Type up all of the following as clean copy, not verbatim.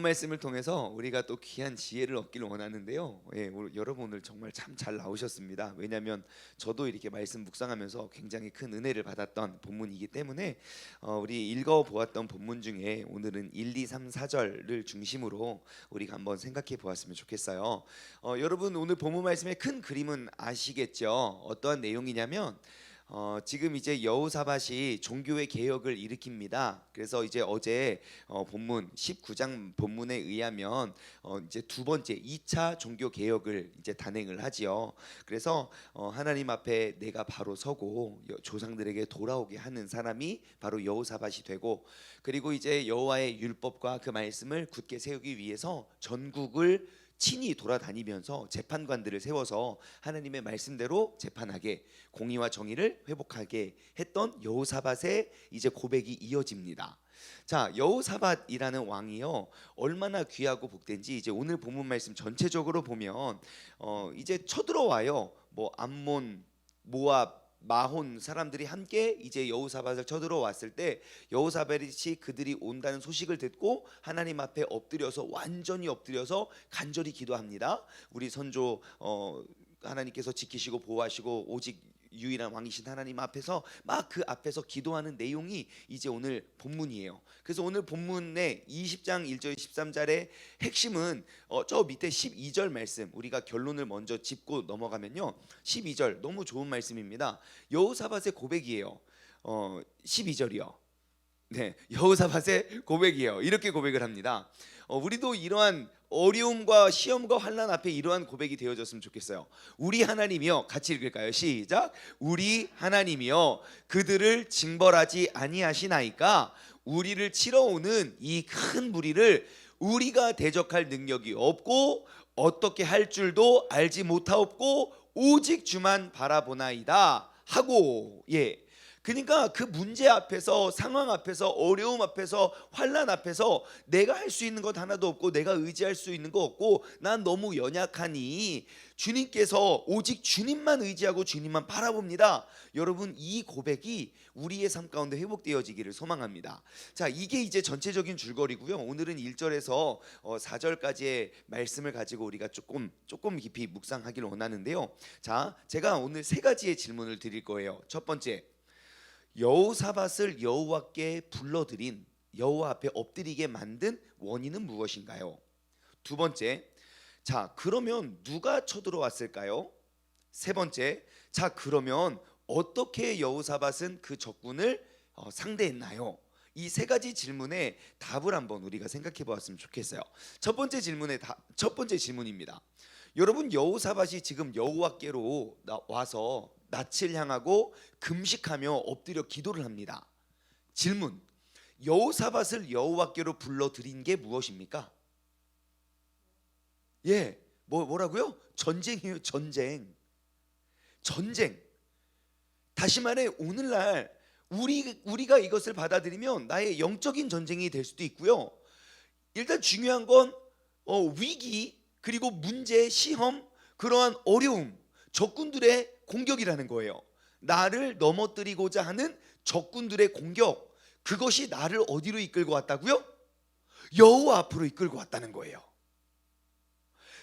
말씀을 통해서 우리가 또 귀한 지혜를 얻기를 원하는데요. 여러분 오늘 정말 참 잘 나오셨습니다. 왜냐하면 저도 이렇게 말씀 묵상하면서 굉장히 큰 은혜를 받았던 본문이기 때문에 우리 읽어보았던 본문 중에 오늘은 1, 2, 3, 4절을 중심으로 우리가 한번 생각해 보았으면 좋겠어요. 여러분 오늘 본문 말씀의 큰 그림은 아시겠죠? 어떠한 내용이냐면 지금 이제 여호사밧이 종교의 개혁을 일으킵니다. 그래서 이제 어제 본문 19장 본문에 의하면 이제 두 번째 2차 종교 개혁을 이제 단행을 하지요. 그래서 하나님 앞에 내가 바로 서고 조상들에게 돌아오게 하는 사람이 바로 여호사밧이 되고, 그리고 이제 여호와의 율법과 그 말씀을 굳게 세우기 위해서 전국을 친히 돌아다니면서 재판관들을 세워서 하나님의 말씀대로 재판하게, 공의와 정의를 회복하게 했던 여호사밧의 이제 고백이 이어집니다. 자, 여호사밧이라는 왕이요 얼마나 귀하고 복된지 이제 오늘 본문 말씀 전체적으로 보면 이제 쳐들어와요. 뭐 암몬, 모압, 마혼 사람들이 함께 이제 여호사밧을 쳐들어왔을 때 여호사밧이 그들이 온다는 소식을 듣고 하나님 앞에 엎드려서 완전히 엎드려서 간절히 기도합니다. 우리 선조 하나님께서 지키시고 보호하시고 오직 유일한 왕이신 하나님 앞에서 막 그 앞에서 기도하는 내용이 이제 오늘 본문이에요. 그래서 오늘 본문의 20장 1절 13절의 핵심은 저 밑에 12절 말씀, 우리가 결론을 먼저 짚고 넘어가면요 12절 너무 좋은 말씀입니다. 여호사밧의 고백이에요. 12절이요. 네, 여호사밧의 고백이에요. 이렇게 고백을 합니다. 우리도 이러한 어려움과 시험과 환난 앞에 이러한 고백이 되어졌으면 좋겠어요. 우리 하나님이여, 같이 읽을까요? 시작. 우리 하나님이여 그들을 징벌하지 아니하시나이까 우리를 치러 오는 이 큰 무리를 우리가 대적할 능력이 없고 어떻게 할 줄도 알지 못하옵고 오직 주만 바라보나이다 하고, 그러니까 그 문제 앞에서, 상황 앞에서, 어려움 앞에서, 환난 앞에서 내가 할 수 있는 것 하나도 없고 내가 의지할 수 있는 거 없고 난 너무 연약하니 주님께서 오직 주님만 의지하고 주님만 바라봅니다. 여러분 이 고백이 우리의 삶 가운데 회복되어지기를 소망합니다. 자, 이게 이제 전체적인 줄거리고요. 오늘은 1절에서 4절까지의 말씀을 가지고 우리가 조금 깊이 묵상하기를 원하는데요. 자, 제가 오늘 세 가지의 질문을 드릴 거예요. 첫 번째, 여호사밧을 여호와께 불러들인, 여호와 앞에 엎드리게 만든 원인은 무엇인가요? 두 번째, 자 그러면 누가 쳐들어왔을까요? 세 번째, 자 그러면 어떻게 여호사밧은 그 적군을 상대했나요? 이 세 가지 질문에 답을 한번 우리가 생각해 보았으면 좋겠어요. 첫 번째 질문입니다. 여러분 여호사밧이 지금 여호와께로 와서 낯을 향하고 금식하며 엎드려 기도를 합니다. 질문, 여호사밧을 여호와께로 불러들인 게 무엇입니까? 뭐라고요? 전쟁이에요. 전쟁. 다시 말해 오늘날 우리가 이것을 받아들이면 나의 영적인 전쟁이 될 수도 있고요. 일단 중요한 건 위기, 그리고 문제, 시험, 그러한 어려움, 적군들의 공격이라는 거예요. 나를 넘어뜨리고자 하는 적군들의 공격, 그것이 나를 어디로 이끌고 왔다고요? 여호와 앞으로 이끌고 왔다는 거예요.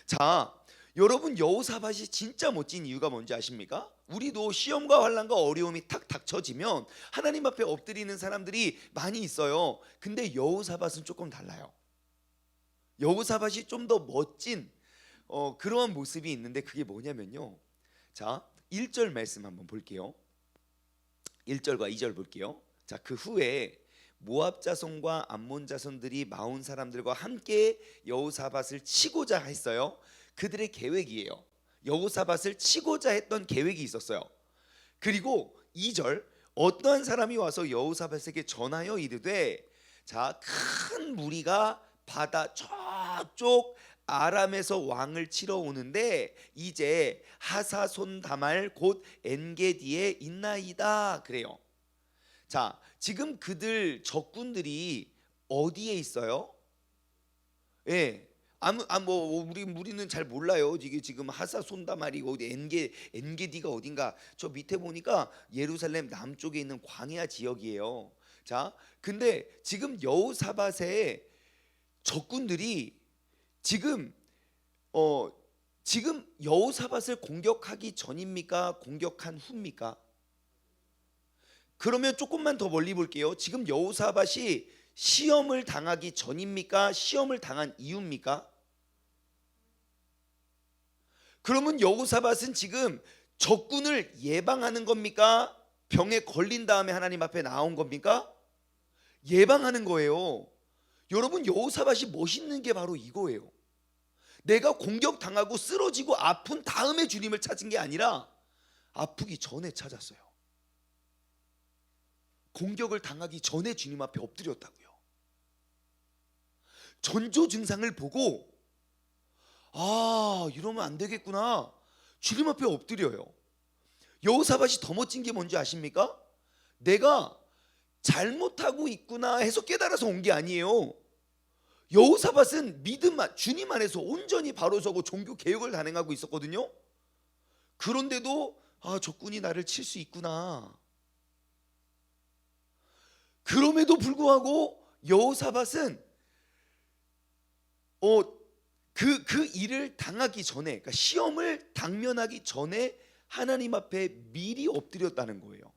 자, 여러분 여호사밧이 진짜 멋진 이유가 뭔지 아십니까? 우리도 시험과 환난과 어려움이 탁 닥쳐지면 하나님 앞에 엎드리는 사람들이 많이 있어요. 근데 여호사밧은 조금 달라요. 여호사밧이 좀 더 멋진 그러한 모습이 있는데 그게 뭐냐면요, 자 1절 말씀 한번 볼게요. 1절과 2절 볼게요. 자, 그 후에 모압 자손과 암몬 자손들이 마온 사람들과 함께 여호사밧을 치고자 했어요. 그들의 계획이에요. 여호사밧을 치고자 했던 계획이 있었어요. 그리고 2절, 어떠한 사람이 와서 여호사밧에게 전하여 이르되, 자, 큰 무리가 바다 저쪽 아람에서 왕을 치러 오는데 이제 하사손 다말 곧 엔게디에 있나이다 그래요. 자, 지금 그들 적군들이 어디에 있어요? 우리는 잘 몰라요. 이게 지금 하사손 다말이 어디, 엔게디가 어딘가. 저 밑에 보니까 예루살렘 남쪽에 있는 광야 지역이에요. 자, 근데 지금 여호사밧의 적군들이 지금 어 지금 여호사밧을 공격하기 전입니까? 공격한 후입니까? 그러면 조금만 더 멀리 볼게요. 지금 여호사밧이 시험을 당하기 전입니까? 시험을 당한 이유입니까? 그러면 여호사밧은 지금 적군을 예방하는 겁니까? 병에 걸린 다음에 하나님 앞에 나온 겁니까? 예방하는 거예요. 여러분, 여호사밧이 멋있는 게 바로 이거예요. 내가 공격당하고 쓰러지고 아픈 다음에 주님을 찾은 게 아니라 아프기 전에 찾았어요. 공격을 당하기 전에 주님 앞에 엎드렸다고요. 전조 증상을 보고 이러면 안 되겠구나, 주님 앞에 엎드려요. 여호사밧이 더 멋진 게 뭔지 아십니까? 내가 잘못하고 있구나 해서 깨달아서 온 게 아니에요. 여호사밧은 주님 안에서 온전히 바로 서고 종교 개혁을 단행하고 있었거든요. 그런데도 적군이 나를 칠 수 있구나. 그럼에도 불구하고 여호사밧은 그 일을 당하기 전에, 그러니까 시험을 당면하기 전에 하나님 앞에 미리 엎드렸다는 거예요.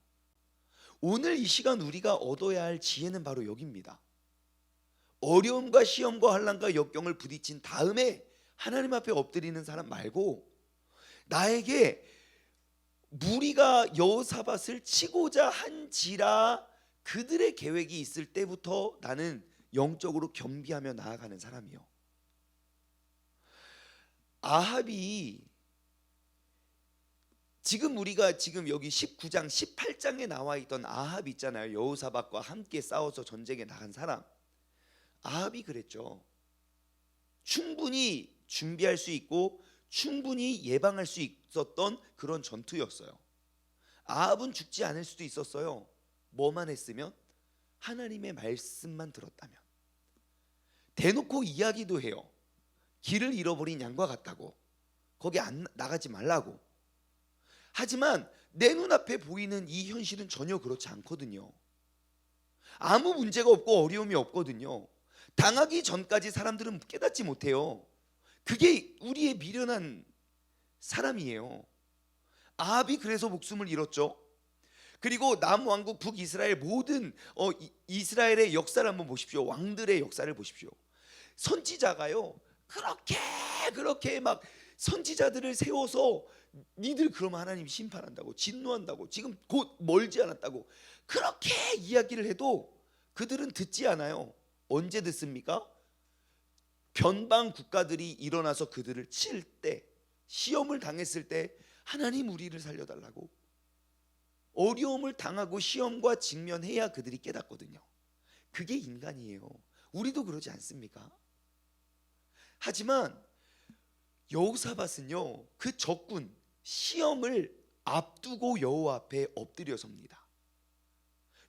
오늘 이 시간 우리가 얻어야 할 지혜는 바로 여기입니다. 어려움과 시험과 환난과 역경을 부딪힌 다음에 하나님 앞에 엎드리는 사람 말고, 나에게 무리가 여호사밧을 치고자 한지라 그들의 계획이 있을 때부터 나는 영적으로 겸비하며 나아가는 사람이요. 아합이 우리가 지금 여기 19장 18장에 나와 있던 아합 있잖아요. 여호사밧과 함께 싸워서 전쟁에 나간 사람. 아합이 그랬죠. 충분히 준비할 수 있고 충분히 예방할 수 있었던 그런 전투였어요. 아합은 죽지 않을 수도 있었어요. 뭐만 했으면? 하나님의 말씀만 들었다면. 대놓고 이야기도 해요. 길을 잃어버린 양과 같다고, 거기 안 나가지 말라고. 하지만 내 눈앞에 보이는 이 현실은 전혀 그렇지 않거든요. 아무 문제가 없고 어려움이 없거든요. 당하기 전까지 사람들은 깨닫지 못해요. 그게 우리의 미련한 사람이에요. 아합이 그래서 목숨을 잃었죠. 그리고 남왕국 북이스라엘 모든 이스라엘의 역사를 한번 보십시오. 왕들의 역사를 보십시오. 선지자가요, 그렇게 막 선지자들을 세워서 니들 그러면 하나님이 심판한다고, 진노한다고, 지금 곧 멀지 않았다고 그렇게 이야기를 해도 그들은 듣지 않아요. 언제 듣습니까? 변방 국가들이 일어나서 그들을 칠 때, 시험을 당했을 때 하나님 우리를 살려달라고, 어려움을 당하고 시험과 직면해야 그들이 깨닫거든요. 그게 인간이에요. 우리도 그러지 않습니까? 하지만 여호사밧은요, 그 적군 시험을 앞두고 여호와 앞에 엎드려 섭니다.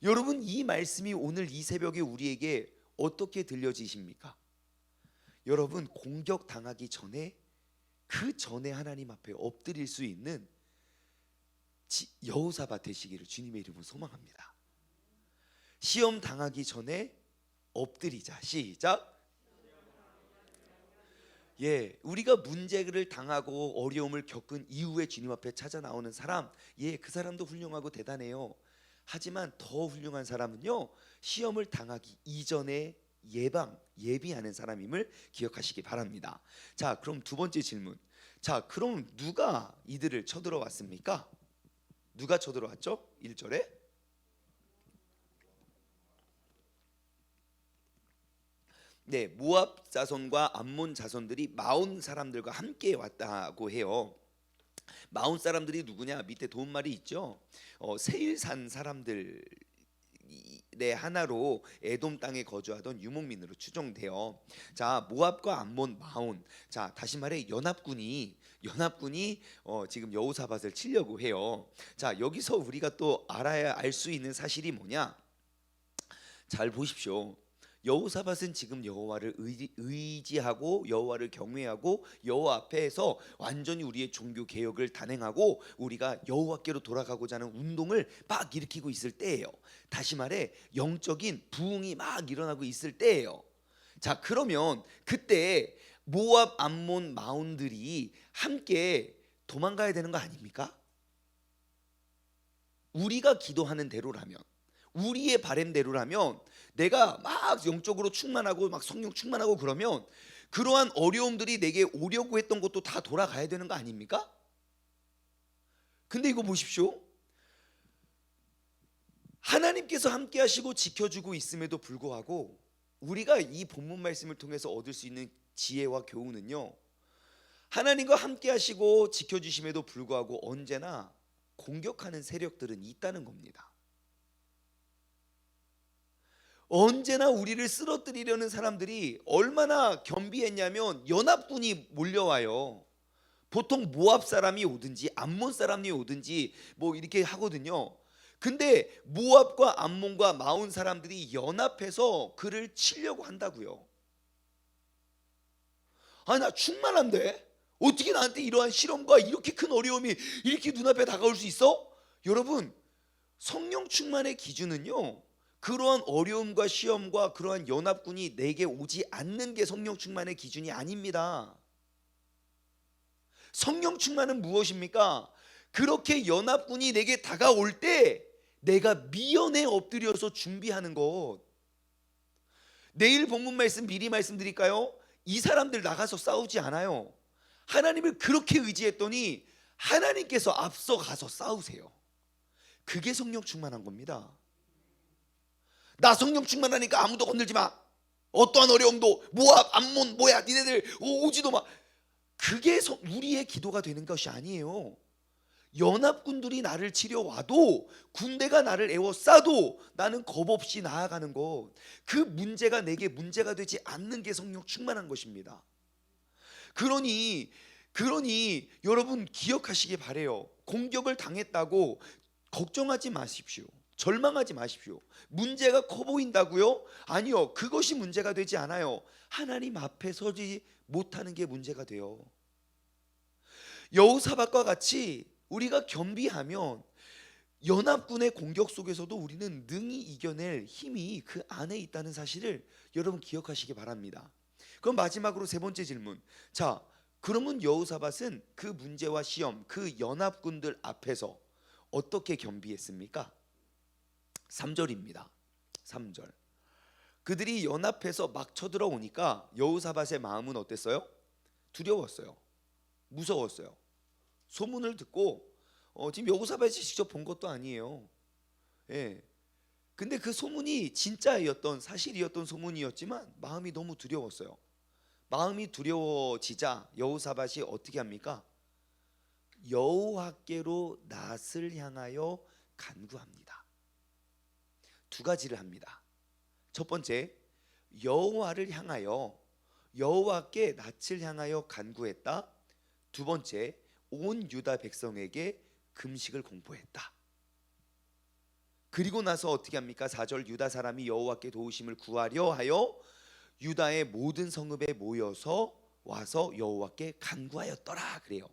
여러분, 이 말씀이 오늘 이 새벽에 우리에게 어떻게 들려지십니까? 여러분, 공격 당하기 전에, 그 전에 하나님 앞에 엎드릴 수 있는 여호사밧 되시기를 주님의 이름으로 소망합니다. 시험 당하기 전에 엎드리자. 시작. 우리가 문제를 당하고 어려움을 겪은 이후에 주님 앞에 찾아 나오는 사람, 그 사람도 훌륭하고 대단해요. 하지만 더 훌륭한 사람은요, 시험을 당하기 이전에 예비하는 사람임을 기억하시기 바랍니다. 자, 그럼 두 번째 질문. 자, 그럼 누가 이들을 쳐들어왔습니까? 누가 쳐들어왔죠? 1절에 모압 자손과 암몬 자손들이 마온 사람들과 함께 왔다고 해요. 마온 사람들이 누구냐? 밑에 도움말이 있죠. 세일산 사람들의 하나로 에돔 땅에 거주하던 유목민으로 추정돼요. 자, 모압과 암몬, 마온. 자, 다시 말해 연합군이 지금 여호사밧을 치려고 해요. 자, 여기서 우리가 또 알 수 있는 사실이 뭐냐? 잘 보십시오. 여호사밧은 지금 여호와를 의지하고 여호와를 경외하고 여호와 앞에서 완전히 우리의 종교 개혁을 단행하고 우리가 여호와께로 돌아가고자 하는 운동을 막 일으키고 있을 때예요. 다시 말해 영적인 부흥이 막 일어나고 있을 때예요. 자, 그러면 그때 모압, 암몬, 마온들이 함께 도망가야 되는 거 아닙니까? 우리가 기도하는 대로라면, 우리의 바램대로라면, 내가 막 영적으로 충만하고 막 성령 충만하고 그러면 그러한 어려움들이 내게 오려고 했던 것도 다 돌아가야 되는 거 아닙니까? 근데 이거 보십시오. 하나님께서 함께 하시고 지켜주고 있음에도 불구하고 우리가 이 본문 말씀을 통해서 얻을 수 있는 지혜와 교훈은요, 하나님과 함께 하시고 지켜주심에도 불구하고 언제나 공격하는 세력들은 있다는 겁니다. 언제나 우리를 쓰러뜨리려는 사람들이 얼마나 겸비했냐면 연합군이 몰려와요. 보통 모압 사람이 오든지 암몬 사람이 오든지 뭐 이렇게 하거든요. 근데 모압과 암몬과 마온 사람들이 연합해서 그를 치려고 한다고요. 아, 나 충만한데 어떻게 나한테 이러한 시련과 이렇게 큰 어려움이 이렇게 눈앞에 다가올 수 있어? 여러분, 성령 충만의 기준은요, 그러한 어려움과 시험과 그러한 연합군이 내게 오지 않는 게 성령 충만의 기준이 아닙니다. 성령 충만은 무엇입니까? 그렇게 연합군이 내게 다가올 때 내가 미연에 엎드려서 준비하는 것. 내일 본문 말씀 미리 말씀드릴까요? 이 사람들 나가서 싸우지 않아요. 하나님을 그렇게 의지했더니 하나님께서 앞서 가서 싸우세요. 그게 성령 충만한 겁니다. 나 성령 충만하니까 아무도 건들지 마. 어떠한 어려움도 모압, 암몬, 뭐야 니네들 오지도 마. 그게 우리의 기도가 되는 것이 아니에요. 연합군들이 나를 치려 와도, 군대가 나를 에워싸도 나는 겁없이 나아가는 것, 그 문제가 내게 문제가 되지 않는 게 성령 충만한 것입니다. 그러니 여러분 기억하시기 바래요. 공격을 당했다고 걱정하지 마십시오. 절망하지 마십시오. 문제가 커 보인다고요? 아니요, 그것이 문제가 되지 않아요. 하나님 앞에 서지 못하는 게 문제가 돼요. 여호사밧과 같이 우리가 겸비하면 연합군의 공격 속에서도 우리는 능히 이겨낼 힘이 그 안에 있다는 사실을 여러분 기억하시기 바랍니다. 그럼 마지막으로 세 번째 질문. 자, 그러면 여호사밧은 그 문제와 시험, 그 연합군들 앞에서 어떻게 겸비했습니까? 3절입니다. 3절. 그들이 연합해서 막 쳐들어오니까 여호사밧의 마음은 어땠어요? 두려웠어요. 무서웠어요. 소문을 듣고 지금 여호사밧이 직접 본 것도 아니에요. 예. 근데 그 소문이 진짜였던, 사실이었던 소문이었지만 마음이 너무 두려웠어요. 마음이 두려워지자 여호사밧이 어떻게 합니까? 여호와께로 낯을 향하여 간구합니다. 두 가지를 합니다. 첫 번째, 여호와를 향하여, 여호와께 낯을 향하여 간구했다. 두 번째, 온 유다 백성에게 금식을 공포했다. 그리고 나서 어떻게 합니까? 4절, 유다 사람이 여호와께 도우심을 구하려 하여 유다의 모든 성읍에 모여서 와서 여호와께 간구하였더라 그래요.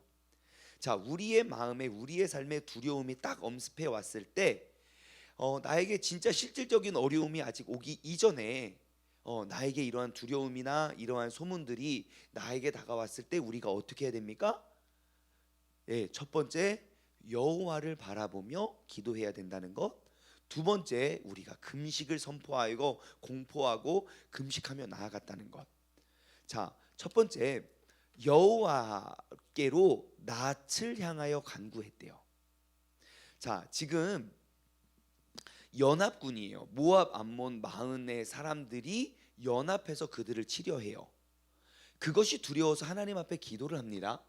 자, 우리의 마음에, 우리의 삶에 두려움이 딱 엄습해 왔을 때 나에게 진짜 실질적인 어려움이 아직 오기 이전에 나에게 이러한 두려움이나 이러한 소문들이 나에게 다가왔을 때 우리가 어떻게 해야 됩니까? 예, 첫 번째, 여호와를 바라보며 기도해야 된다는 것. 두 번째, 우리가 금식을 선포하고 공포하고 금식하며 나아갔다는 것. 자, 첫 번째, 여호와께로 낯을 향하여 간구했대요. 자, 지금 연합군이에요. 모압, 암몬, 마흔의 사람들이 연합해서 그들을 치려 해요. 그것이 두려워서 하나님 앞에 기도를 합니다.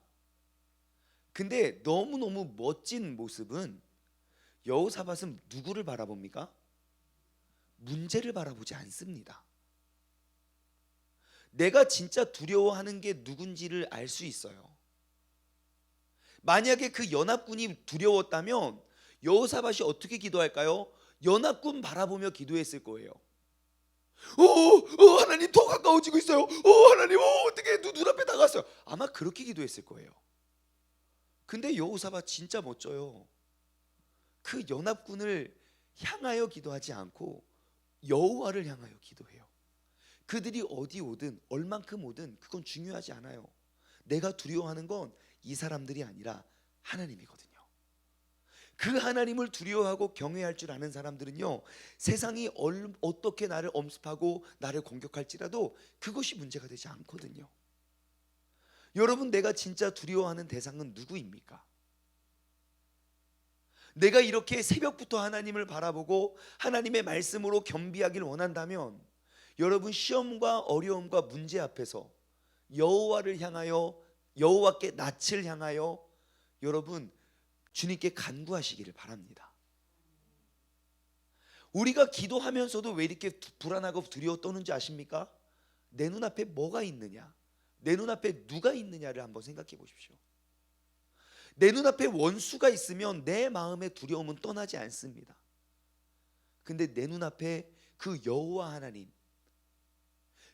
근데 너무너무 멋진 모습은 여호사밧은 누구를 바라봅니까? 문제를 바라보지 않습니다. 내가 진짜 두려워하는 게 누군지를 알 수 있어요. 만약에 그 연합군이 두려웠다면 여호사밧이 어떻게 기도할까요? 연합군 바라보며 기도했을 거예요. 하나님 더 가까워지고 있어요. 하나님 어떻게 눈앞에 다가왔어요. 아마 그렇게 기도했을 거예요. 근데 여호사밧 진짜 멋져요. 그 연합군을 향하여 기도하지 않고 여호와를 향하여 기도해요. 그들이 어디 오든 얼만큼 오든 그건 중요하지 않아요. 내가 두려워하는 건 이 사람들이 아니라 하나님이거든요. 그 하나님을 두려워하고 경외할 줄 아는 사람들은요, 세상이 어떻게 나를 엄습하고 나를 공격할지라도 그것이 문제가 되지 않거든요. 여러분, 내가 진짜 두려워하는 대상은 누구입니까? 내가 이렇게 새벽부터 하나님을 바라보고 하나님의 말씀으로 겸비하길 원한다면, 여러분, 시험과 어려움과 문제 앞에서 여호와를 향하여, 여호와께 낯을 향하여 여러분 주님께 간구하시기를 바랍니다. 우리가 기도하면서도 왜 이렇게 불안하고 두려워 떠는지 아십니까? 내 눈앞에 뭐가 있느냐, 내 눈앞에 누가 있느냐를 한번 생각해 보십시오. 내 눈앞에 원수가 있으면 내 마음의 두려움은 떠나지 않습니다. 근데 내 눈앞에 그 여호와 하나님,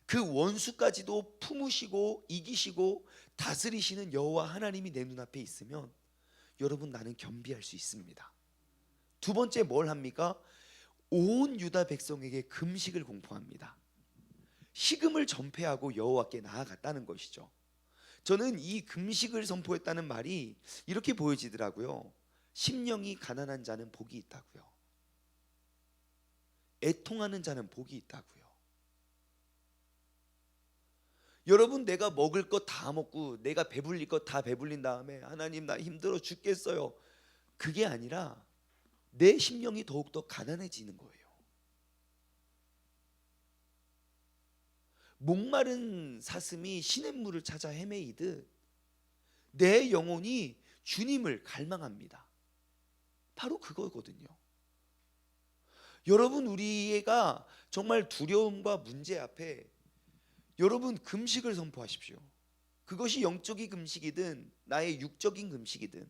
그 원수까지도 품으시고 이기시고 다스리시는 여호와 하나님이 내 눈앞에 있으면 여러분, 나는 겸비할 수 있습니다. 두 번째 뭘 합니까? 온 유다 백성에게 금식을 공포합니다. 식음을 전폐하고 여호와께 나아갔다는 것이죠. 저는 이 금식을 선포했다는 말이 이렇게 보여지더라고요. 심령이 가난한 자는 복이 있다고요. 애통하는 자는 복이 있다고요. 여러분, 내가 먹을 것 다 먹고 내가 배불릴 것 다 배불린 다음에 하나님 나 힘들어 죽겠어요, 그게 아니라 내 심령이 더욱더 가난해지는 거예요. 목마른 사슴이 시냇물을 찾아 헤매이듯 내 영혼이 주님을 갈망합니다. 바로 그거거든요. 여러분, 우리가 정말 두려움과 문제 앞에 여러분 금식을 선포하십시오. 그것이 영적인 금식이든 나의 육적인 금식이든,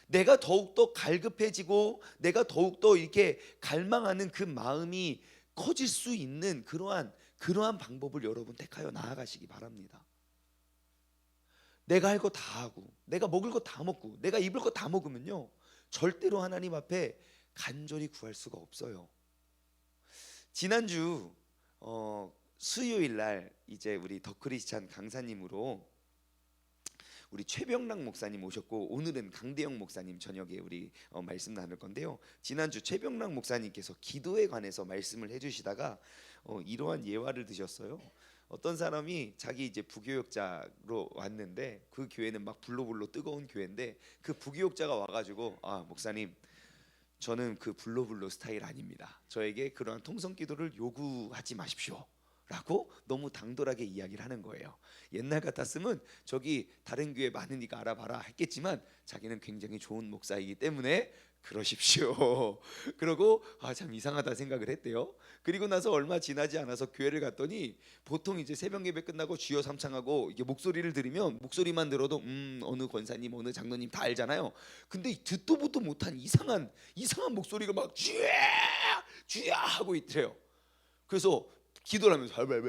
내가 더욱더 갈급해지고 내가 더욱더 이렇게 갈망하는 그 마음이 커질 수 있는 그러한 방법을 여러분 택하여 나아가시기 바랍니다. 내가 할 거 다 하고 내가 먹을 거 다 먹고 내가 입을 거 다 먹으면요, 절대로 하나님 앞에 간절히 구할 수가 없어요. 지난주 수요일 날 이제 우리 더 크리스찬 강사님으로 우리 최병락 목사님 오셨고, 오늘은 강대영 목사님 저녁에 우리 말씀 나눌 건데요. 지난주 최병락 목사님께서 기도에 관해서 말씀을 해주시다가 이러한 예화를 드셨어요. 어떤 사람이 자기 이제 부교역자로 왔는데, 그 교회는 막 불로불로 뜨거운 교회인데, 그 부교역자가 와가지고, 아 목사님, 저는 그 불로불로 스타일 아닙니다. 저에게 그러한 통성 기도를 요구하지 마십시오 라고 너무 당돌하게 이야기를 하는 거예요. 옛날 같았으면 저기 다른 교회 많으니까 알아봐라 했겠지만, 자기는 굉장히 좋은 목사이기 때문에 그러십시오. 그러고 참 이상하다 생각을 했대요. 그리고 나서 얼마 지나지 않아서 교회를 갔더니, 보통 이제 새벽 예배 끝나고 주여 삼창하고 이게 목소리를 들으면 목소리만 들어도 어느 권사님 어느 장로님 다 알잖아요. 근데 듣도 보도 못한 이상한 목소리가 막 쥐야 쥐야 하고 있대요. 그래서 기도를 하면서 왜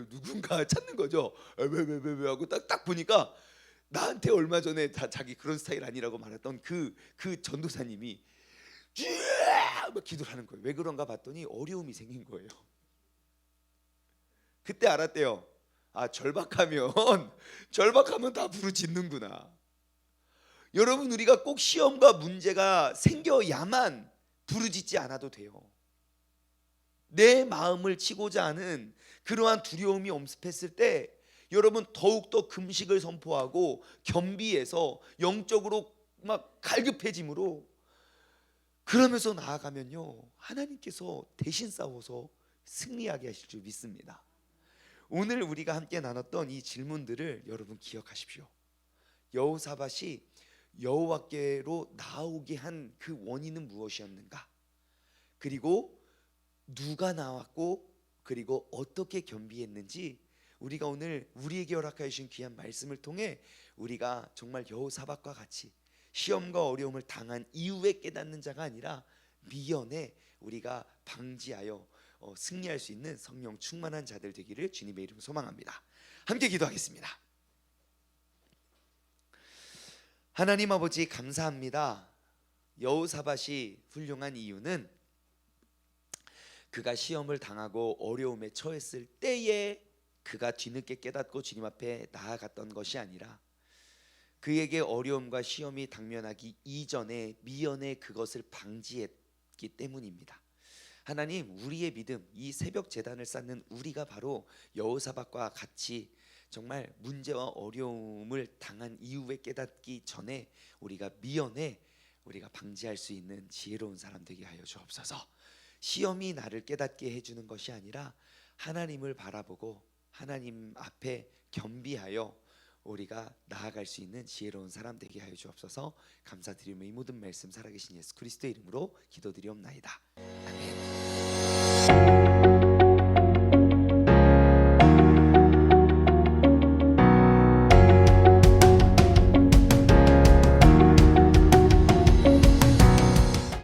누군가 찾는 거죠. 왜 하고 딱 보니까 나한테 얼마 전에 자기 그런 스타일 아니라고 말했던 그 전도사님이 막 기도를 하는 거예요. 왜 그런가 봤더니 어려움이 생긴 거예요. 그때 알았대요. 아, 절박하면 다 부르짖는구나. 여러분, 우리가 꼭 시험과 문제가 생겨야만 부르짖지 않아도 돼요. 내 마음을 치고자 하는 그러한 두려움이 엄습했을 때 여러분, 더욱더 금식을 선포하고 겸비해서 영적으로 막 갈급해짐으로 그러면서 나아가면요, 하나님께서 대신 싸워서 승리하게 하실 줄 믿습니다. 오늘 우리가 함께 나눴던 이 질문들을 여러분 기억하십시오. 여호사밧이 여호와께로 나오게 한 그 원인은 무엇이었는가? 그리고 누가 나왔고 그리고 어떻게 겸비했는지, 우리가 오늘 우리에게 허락하여 주신 귀한 말씀을 통해 우리가 정말 여호사밧과 같이 시험과 어려움을 당한 이후에 깨닫는 자가 아니라 미연에 우리가 방지하여 승리할 수 있는 성령 충만한 자들 되기를 주님의 이름으로 소망합니다. 함께 기도하겠습니다. 하나님 아버지, 감사합니다. 여호사밧이 훌륭한 이유는 그가 시험을 당하고 어려움에 처했을 때에 그가 뒤늦게 깨닫고 주님 앞에 나아갔던 것이 아니라 그에게 어려움과 시험이 당면하기 이전에 미연에 그것을 방지했기 때문입니다. 하나님, 우리의 믿음, 이 새벽 제단을 쌓는 우리가 바로 여호사밧과 같이 정말 문제와 어려움을 당한 이후에 깨닫기 전에 우리가 미연에 우리가 방지할 수 있는 지혜로운 사람 되게 하여 주옵소서. 시험이 나를 깨닫게 해주는 것이 아니라 하나님을 바라보고 하나님 앞에 겸비하여 우리가 나아갈 수 있는 지혜로운 사람 되게 하여 주옵소서. 감사드리며 이 모든 말씀 살아계신 예수 그리스도의 이름으로 기도드리옵나이다. 아멘.